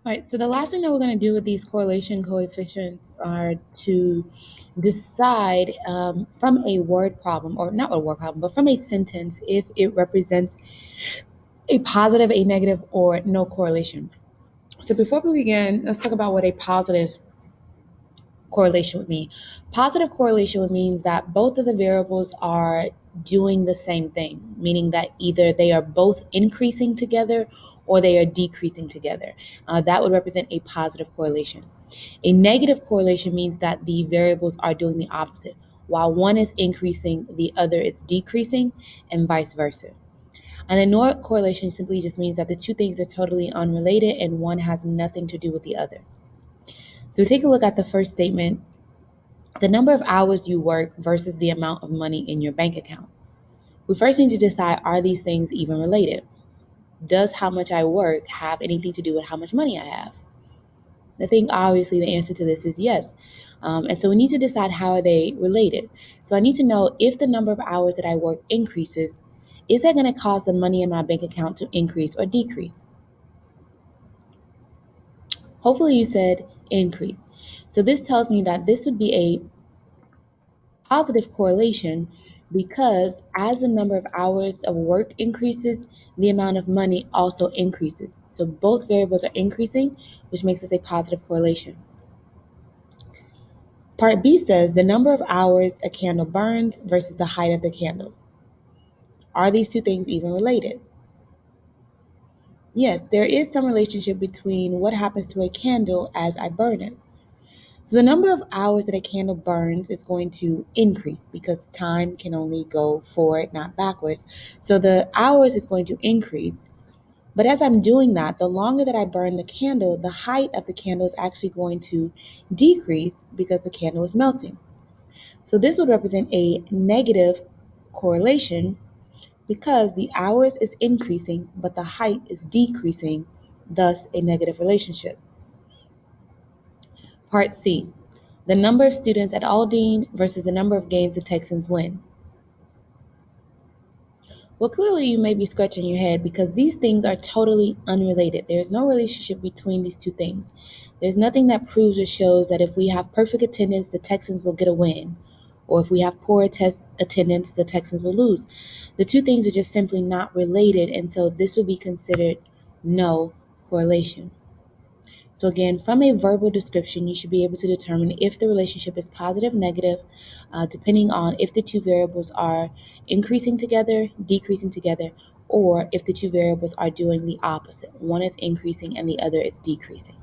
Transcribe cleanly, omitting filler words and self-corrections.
All right, so the last thing that we're going to do with these correlation coefficients are to decide from a word problem, or not a word problem, but from a sentence, if it represents a positive, a negative, or no correlation. So before we begin, let's talk about what a positive correlation would mean. Positive correlation would mean that both of the variables are doing the same thing, meaning that either they are both increasing together or they are decreasing together. That would represent a positive correlation. A negative correlation means that the variables are doing the opposite. While one is increasing, the other is decreasing, and vice versa. And the no correlation simply just means that the two things are totally unrelated and one has nothing to do with the other. So take a look at the first statement, the number of hours you work versus the amount of money in your bank account. We first need to decide, are these things even related? Does how much I work have anything to do with how much money I have? I think obviously the answer to this is yes. And so we need to decide, how are they related? So I need to know, if the number of hours that I work increases, is that going to cause the money in my bank account to increase or decrease? Hopefully you said increase. So this tells me that this would be a positive correlation, because as the number of hours of work increases, the amount of money also increases. So both variables are increasing, which makes this a positive correlation. Part B says the number of hours a candle burns versus the height of the candle. Are these two things even related? Yes, there is some relationship between what happens to a candle as I burn it. So the number of hours that a candle burns is going to increase, because time can only go forward, not backwards. So the hours is going to increase. But as I'm doing that, the longer that I burn the candle, the height of the candle is actually going to decrease, because the candle is melting. So this would represent a negative correlation, because the hours is increasing, but the height is decreasing, thus a negative relationship. Part C, the number of students at Aldine versus the number of games the Texans win. Well, clearly you may be scratching your head, because these things are totally unrelated. There's no relationship between these two things. There's nothing that proves or shows that if we have perfect attendance, the Texans will get a win, or if we have poor attendance, the Texans will lose. The two things are just simply not related, and so this would be considered no correlation. So again, from a verbal description, you should be able to determine if the relationship is positive, negative, depending on if the two variables are increasing together, decreasing together, or if the two variables are doing the opposite. One is increasing and the other is decreasing.